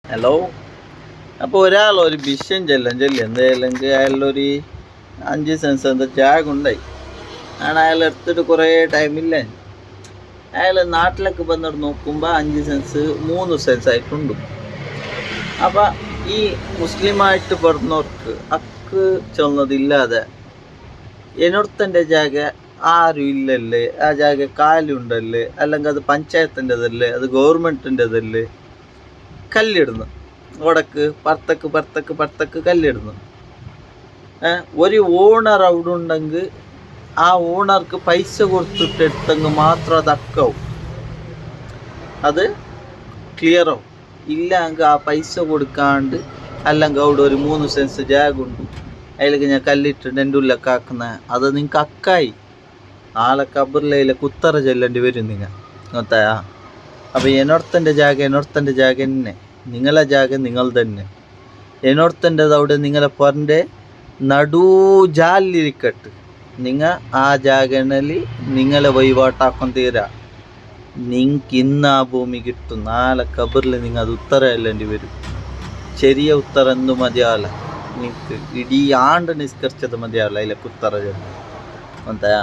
Hello. അപ്പോൾ ഒരാളൊരു വിഷയം ചൊല്ലി എന്തായാലും അയാളൊരു 5 സെൻസ് എന്താ ജാഗ് ഉണ്ടായി. അയാൾ എടുത്തിട്ട് കുറേ ടൈമില്ല. അയാൾ നാട്ടിലേക്ക് വന്നിട്ട് നോക്കുമ്പോൾ 5 സെൻസ് 3 സെൻസ് ആയിട്ടുണ്ട്. അപ്പം ഈ മുസ്ലിമായിട്ട് പറഞ്ഞവർക്ക് അക്ക് ചെന്നതില്ലാതെ എന്നോടത്തൻ്റെ ജാഗ ആരും ഇല്ലല്ലേ, ആ ജാഗ കാലുണ്ടല്ലേ, അല്ലെങ്കിൽ അത് പഞ്ചായത്തിൻ്റെതല്ലേ, അത് ഗവൺമെൻറ്റിൻ്റെതല്ലേ, കല്ലിടുന്നു. വടക്ക് പർത്തക്ക് കല്ലിടുന്നു. ഒരു ഓണർ അവിടെ ഉണ്ടെങ്കിൽ ആ ഓണർക്ക് പൈസ കൊടുത്തിട്ട് എടുത്തെങ്കിൽ മാത്രം അത് അക്കാവും, അത് ക്ലിയറാവും. ഇല്ലെങ്കിൽ ആ പൈസ കൊടുക്കാണ്ട് അല്ലെങ്കിൽ അവിടെ ഒരു 3 സെൻസ് ജാഗുണ്ട്, അതിലേക്ക് ഞാൻ കല്ലിട്ടിട്ട് എൻ്റെ ഉള്ളിലൊക്കെ ആക്കുന്ന അത് നിങ്ങൾക്ക് അക്കായി. നാളെ കബറിലെ കുത്തറ ചെല്ലേണ്ടി വരും നിങ്ങൾ, ಗೊತ್ತಾയാ? അപ്പോൾ എന്നോടത്തൻ്റെ ജാഗ തന്നെ, നിങ്ങളെ ജാഗ നിങ്ങൾ തന്നെ. എന്നോടത്തൻ്റെത് അവിടെ നിങ്ങളെ പൊരൻ്റെ നടുജാലിരിക്കട്ട്, നിങ്ങൾ ആ ജാഗನಲ್ಲಿ നിങ്ങളെ വഴിപാട്ടാക്കൊണ്ട് തീരാ. നിങ്ങൾക്ക് ഇന്ന് ആ ഭൂമി കിട്ടും, നാളെ കബറിൽ നിങ്ങൾ അത് ഉത്തര ചെല്ലേണ്ടി വരും. ചെറിയ ഉത്തര എന്തു മതിയാവില്ല, നിങ്ങൾക്ക് ഇടീ ആണ്ട് നിസ്കരിച്ചത് മതിയാവില്ല അതിലേക്ക് ഉത്തര ചെല്ലും, ಗೊತ್ತಾയാ?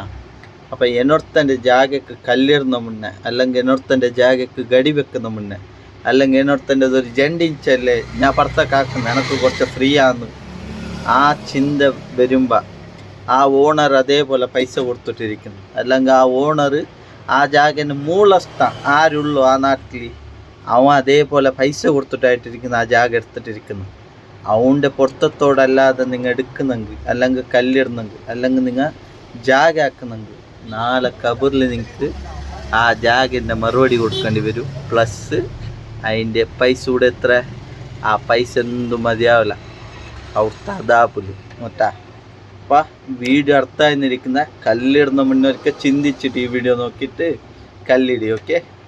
അപ്പം എന്നോടത്തൻ്റെ ജാഗക്ക് കല്ലിടുന്ന മുന്നേ, അല്ലെങ്കിൽ എന്നോടത്തൻ്റെ ജാഗക്ക് ഗടി വെക്കുന്ന മുന്നേ, അല്ലെങ്കിൽ എന്നോടത്തൻ്റെ ഒരു 2 ഇഞ്ചല്ലേ ഞാൻ പുറത്തേക്കാക്കുന്ന, എനിക്ക് കുറച്ച് ഫ്രീ ആന്ന് ആ ചിന്ത വരുമ്പോൾ ആ ഓണർ അതേപോലെ പൈസ കൊടുത്തിട്ടിരിക്കുന്നു. അല്ലെങ്കിൽ ആ ഓണർ ആ ജാഗന് മൂളസ്ഥ ആരുള്ളൂ ആ നാട്ടിൽ, അവൻ അതേപോലെ പൈസ കൊടുത്തിട്ടായിട്ടിരിക്കുന്നു, ആ ജാഗ എടുത്തിട്ടിരിക്കുന്നു. അവൻ്റെ പൊരുത്തത്തോടല്ലാതെ നിങ്ങൾ എടുക്കുന്നെങ്കിൽ, അല്ലെങ്കിൽ കല്ലിടുന്നെങ്കിൽ, അല്ലെങ്കിൽ നിങ്ങൾ ജാഗ ആക്കുന്നെങ്കിൽ, നാളെ കബറിൽ നിങ്ങൾക്ക് ആ ജാഗിൻ്റെ മറുപടി കൊടുക്കേണ്ടി വരും. പ്ലസ് അതിൻ്റെ പൈസ കൂടെ എത്ര, ആ പൈസ എന്തും മതിയാവില്ല, അവിടുത്തെ അതാപ്പില് മൊട്ടാ. അപ്പം വീഡിയോ അർത്ഥമായിരിക്കുന്ന കല്ലിടുന്ന മുന്നേ ഒരിക്കൽ ചിന്തിച്ചിട്ട് ഈ വീഡിയോ നോക്കിയിട്ട് കല്ലിടി. ഓക്കെ.